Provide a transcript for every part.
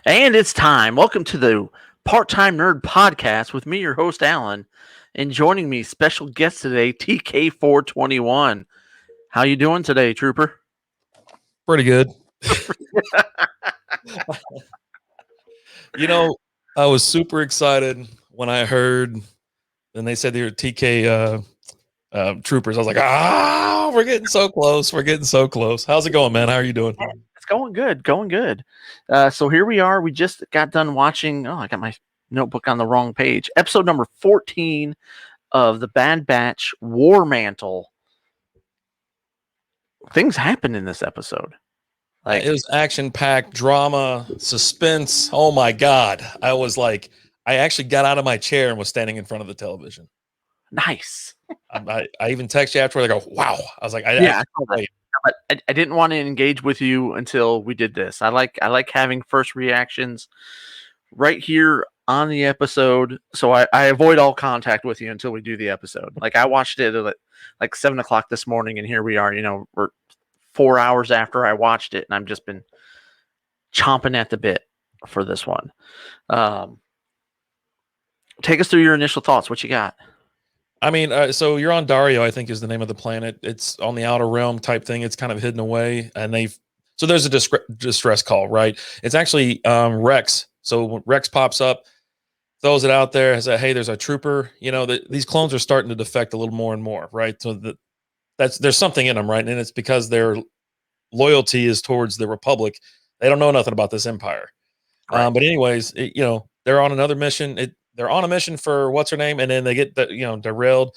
And it's time. Welcome to the Part-Time Nerd Podcast with me, your host, Alan. And joining me, special guest today, TK421. How you doing today, Trooper? Pretty good. You know, I was super excited when I heard, and they said they were TK troopers. I was like, we're getting so close. We're getting so close. How's it going, man? How are you doing? It's going good, going good. So here we are. We just got done watching. Oh, I got my notebook on the wrong page. Episode number 14 of the Bad Batch War Mantle. Things happen in this episode. It was action packed, drama, suspense. Oh my God. I actually got out of my chair and was standing in front of the television. Nice. I even text you afterward. I go, wow. I was like, I saw that. But I didn't want to engage with you until we did this. I like having first reactions right here on the episode, so I avoid all contact with you until we do the episode. Like I watched it at like 7:00 this morning, and here we are. We're 4 hours after I watched it, and I've just been chomping at the bit for this one. Take us through your initial thoughts. What you got? I mean, so you're on Dario, I think is the name of the planet. It's on the outer realm type thing. It's kind of hidden away, and so there's a distress call, right? It's actually Rex. So when Rex pops up, throws it out there, says, "Hey, there's a trooper." These clones are starting to defect a little more and more, right? So there's something in them, right? And it's because their loyalty is towards the Republic. They don't know nothing about this empire. Right. But anyways, they're on another mission. They're on a mission for what's her name, and then they get derailed.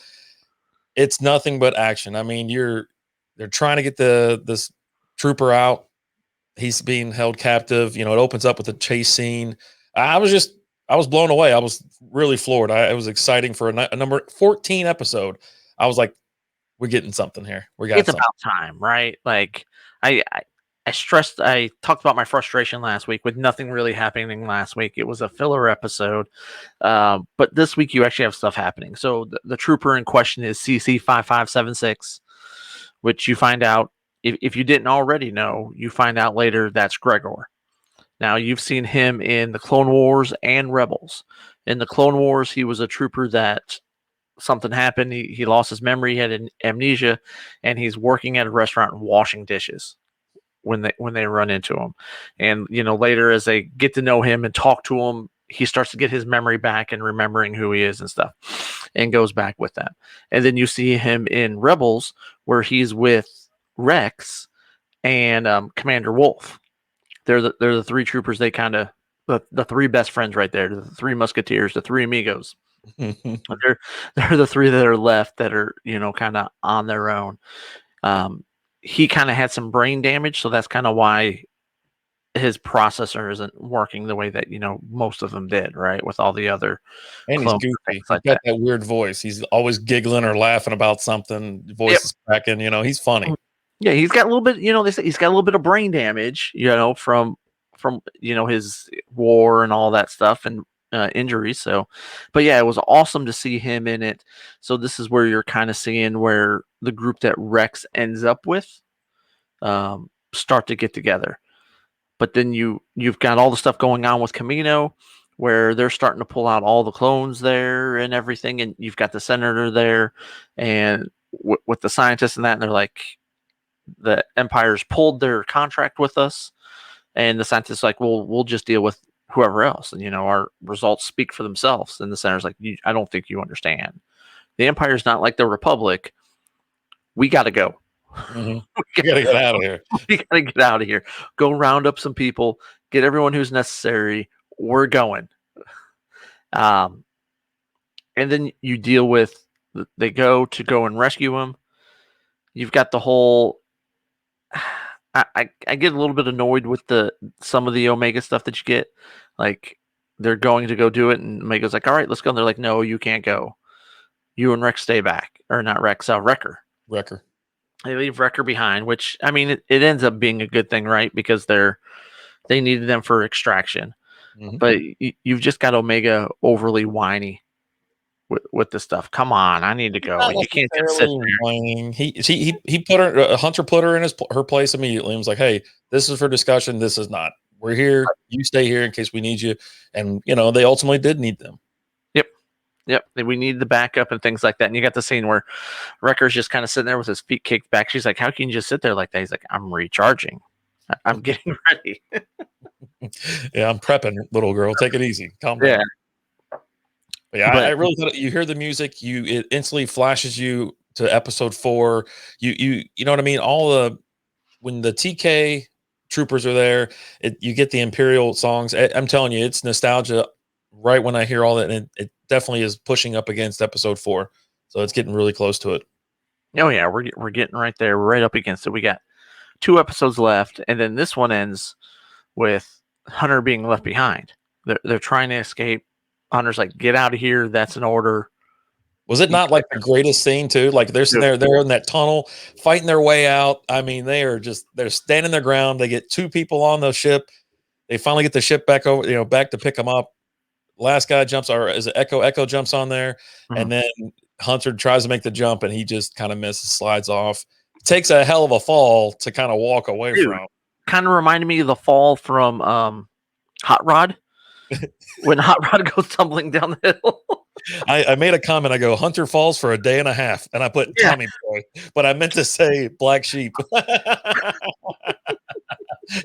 It's nothing but action. I mean, they're trying to get this trooper out. He's being held captive. It opens up with a chase scene. I was blown away. I was really floored. It was exciting for a number 14 episode. I was like, we're getting something here. It's about time, right? Like I talked about my frustration last week with nothing really happening last week. It was a filler episode. But this week you actually have stuff happening. So the trooper in question is CC5576, which you find out, if you didn't already know, you find out later that's Gregor. Now, you've seen him in the Clone Wars and Rebels. In the Clone Wars, he was a trooper that something happened. He lost his memory, he had amnesia, and he's working at a restaurant washing dishes when they run into him. And later, as they get to know him and talk to him, he starts to get his memory back and remembering who he is and stuff, and goes back with them. And then you see him in Rebels, where he's with Rex and Commander Wolf. They're the three troopers. They kind of the three best friends right there. The three musketeers, the three amigos. they're the three that are left that are kind of on their own. He kind of had some brain damage, so that's kind of why his processor isn't working the way that most of them did, right? With all the other and he's goofy. He's got that weird voice. He's always giggling or laughing about something. Voice is cracking. He's funny. Yeah, he's got a little bit. They say he's got a little bit of brain damage. From his war and all that stuff and injuries. So, but yeah, it was awesome to see him in it. So this is where you're kind of seeing where the group that Rex ends up with start to get together. But then you've got all the stuff going on with Camino, where they're starting to pull out all the clones there and everything, and you've got the senator there, and with the scientists and that, and they're like, the Empire's pulled their contract with us, and the scientists are like, well, we'll just deal with whoever else, and our results speak for themselves. And the senator's like, I don't think you understand. The Empire's not like the Republic. We got to go. Mm-hmm. We got to get out of here. We got to get out of here. Go round up some people. Get everyone who's necessary. We're going. And then you deal with. They go and rescue him. You've got the whole. I get a little bit annoyed with some of the Omega stuff that you get. Like, they're going to go do it, and Omega's like, all right, let's go. And they're like, no, you can't go. You and Rex stay back. Or not Rex, Wrecker. They leave Wrecker behind, which, I mean, it ends up being a good thing, right? Because they needed them for extraction. Mm-hmm. But you've just got Omega overly whiny with this stuff. Come on, I need to go. You can't just sit there. Whining. He put her. Hunter put her in her place immediately. And was like, "Hey, this is for discussion. This is not. we're here. You stay here in case we need you. And they ultimately did need them. Yep. Yep. We need the backup and things like that. And you got the scene where Wrecker's just kind of sitting there with his feet kicked back. She's like, "How can you just sit there like that?" He's like, "I'm recharging. I'm getting ready." Yeah, I'm prepping, little girl. Take it easy. Calm Yeah. down. But yeah, I But really thought you hear the music, it instantly flashes you to episode 4. You know what I mean? All the when the TK troopers are there, you get the Imperial songs. I'm telling you, it's nostalgia right when I hear all that, and it definitely is pushing up against episode 4. So it's getting really close to it. oh yeah, we're getting right there, right up against it. We got 2 episodes left, and then this one ends with Hunter being left behind. They're trying to escape. Hunter's like, "Get out of here. That's an order." Was it You not like the greatest scene too? Like they're sitting there, they're in that tunnel fighting their way out. I mean, they're standing their ground. They get 2 people on the ship. They finally get the ship back over, back to pick them up. Last guy jumps, or is it Echo? Echo jumps on there, Mhm. and then Hunter tries to make the jump, and he just kind of misses, slides off. Takes a hell of a fall to kind of walk away Dude, from. kind of reminded me of the fall from Hot Rod when Hot Rod goes tumbling down the hill. I made a comment. I go, Hunter falls for a day and a half, and I put Yeah, Tommy Boy, but I meant to say Black Sheep.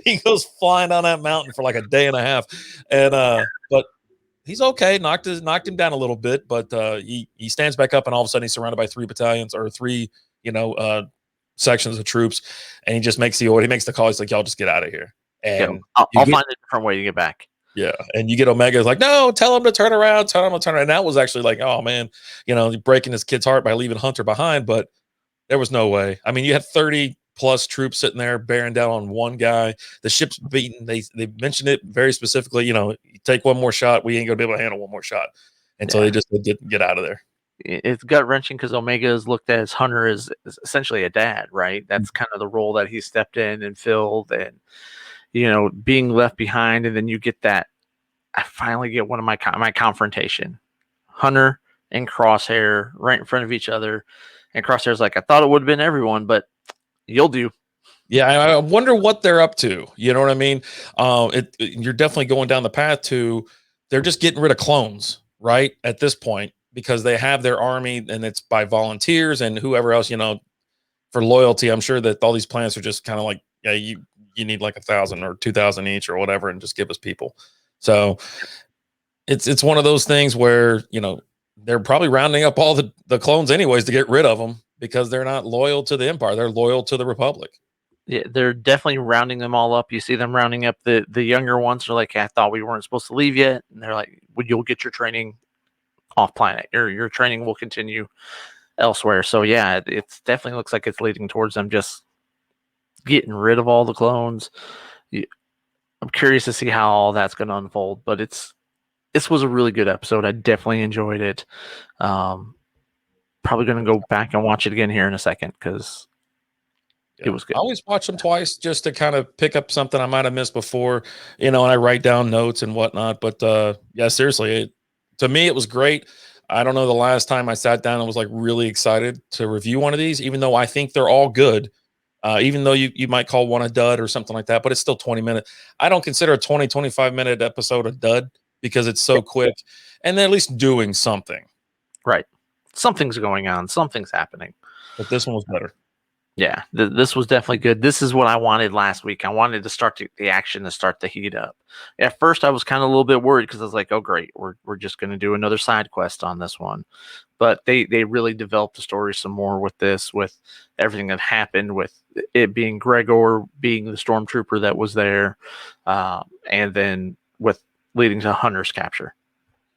He goes flying down that mountain for like a day and a half, and but he's okay. Knocked him down a little bit, but he stands back up, and all of a sudden he's surrounded by 3 battalions or 3 you know uh, sections of troops, and he just makes the order. He makes the call. He's like, "Y'all just get out of here." yeah. And you I'll get find a different way to get back. yeah, and you get Omega's like, "No, tell him to turn around. Tell him to turn around." And that was actually like, oh man, breaking his kid's heart by leaving Hunter behind, but there was no way. I mean, you had 30 plus troops sitting there bearing down on one guy. The ship's beaten. They mentioned it very specifically. You take one more shot, we ain't gonna be able to handle one more shot. And so Yeah, they just didn't get out of there. it's gut wrenching because Omega is looked at as Hunter as essentially a dad, right? That's kind of the role that he stepped in and filled, and being left behind, and then you get that. I finally get one of my confrontation. Hunter and Crosshair right in front of each other, and Crosshair's like, "I thought it would have been everyone, but you'll do." Yeah, I wonder what they're up to. You know what I mean? You're definitely going down the path to they're just getting rid of clones, right? At this point, because they have their army and it's by volunteers and whoever else, for loyalty. I'm sure that all these planets are just kind of like, yeah, you need like 1,000 or 2,000 each or whatever, and just give us people. So it's one of those things where they're probably rounding up all the clones anyways to get rid of them because they're not loyal to the Empire. They're loyal to the Republic. Yeah, they're definitely rounding them all up. You see them rounding up the younger ones. They're like, "I thought we weren't supposed to leave yet," and they're like, "Well, you'll get your training off planet. Your training will continue elsewhere." So yeah, it's definitely looks like it's leading towards them just getting rid of all the clones. I'm curious to see how all that's going to unfold, but this was a really good episode. I definitely enjoyed it. Um, Probably going to go back and watch it again here in a second because it Yeah. was I good. always watch them twice just to kind of pick up something I might have missed before, and I write down notes and whatnot. But yeah, seriously, to me, it was great. I don't know the last time I sat down and was like really excited to review one of these, even though I think they're all good. Even though you might call one a dud or something like that, but it's still 20 minutes. I don't consider a 25-minute episode a dud because it's so quick and they're at least doing something. Right. Something's going on. Something's happening. But this one was better. Yeah, this was definitely good. This is what I wanted last week. I wanted to start the action to start to heat up. At first, I was kind of a little bit worried because I was like, "Oh, great, we're just going to do another side quest on this one." But they really developed the story some more with this, with everything that happened, with it being Gregor being the stormtrooper that was there, and then with leading to Hunter's capture.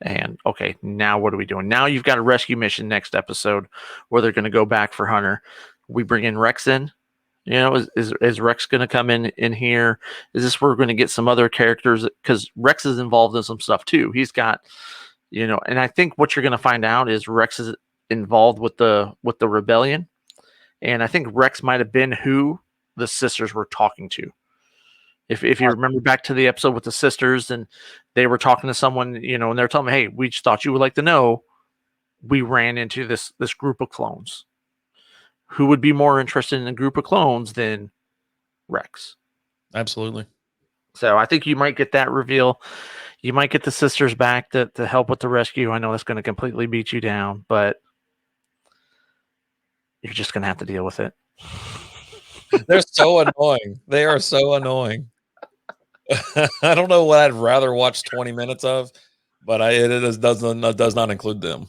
And okay, now what are we doing? Now you've got a rescue mission next episode where they're going to go back for Hunter. We bring in Rex in. Is Rex going to come in here? Is this where we're going to get some other characters? Because Rex is involved in some stuff too. He's got, and I think what you're going to find out is Rex is involved with the rebellion, and I think Rex might have been who the sisters were talking to. If you remember back to the episode with the sisters, and they were talking to someone, and they're telling me, "Hey, we just thought you would like to know. We ran into this group of clones. Who would be more interested in a group of clones than Rex?" Absolutely. So I think you might get that reveal. You might get the sisters back to help with the rescue. I know that's going to completely beat you down, but you're just going to have to deal with it. They're so annoying. They are so annoying. I don't know what I'd rather watch 20 minutes of, but does not include them.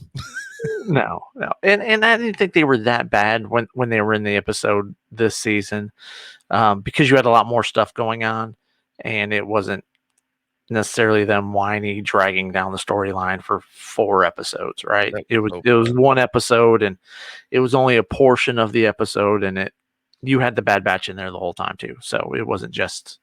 No, no, and I didn't think they were that bad when they were in the episode this season, because you had a lot more stuff going on, and it wasn't necessarily them whiny dragging down the storyline for 4 episodes. Right? That It was so it was one episode, and it was only a portion of the episode, and you had the Bad Batch in there the whole time too, so it wasn't just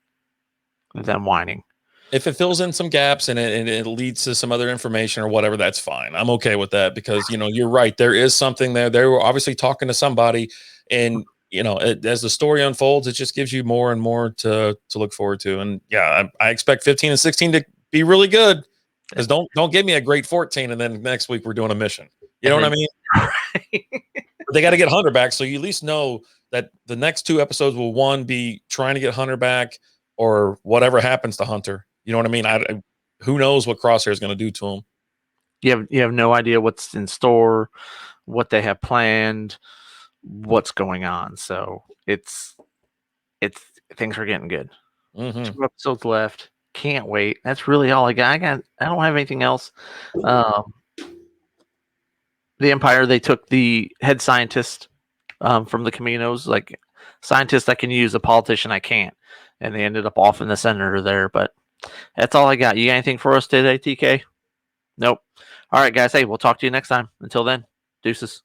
them whining. if it fills in some gaps and it leads to some other information or whatever, that's fine. I'm okay with that because you're right. There is something there. They were obviously talking to somebody, and as the story unfolds, it just gives you more and more to look forward to. And yeah, I expect 15 and 16 to be really good. Because don't give me a great 14 and then next week we're doing a mission. You know what I mean? But they got to get Hunter back, so you at least know that the next 2 episodes will one be trying to get Hunter back or whatever happens to Hunter. You know what I mean? Who knows what Crosshair is going to do to him? You have no idea what's in store, what they have planned, what's going on. So it's things are getting good. Mm-hmm. 2 episodes left. Can't wait. That's really all I got. I don't have anything else. Um, the Empire, they took the head scientist from the Caminos, like scientist I can use, a politician I can't, and they ended up off in the senator there. But that's all I got. You got anything for us today, TK? Nope. All right, guys. Hey, we'll talk to you next time. Until then, deuces.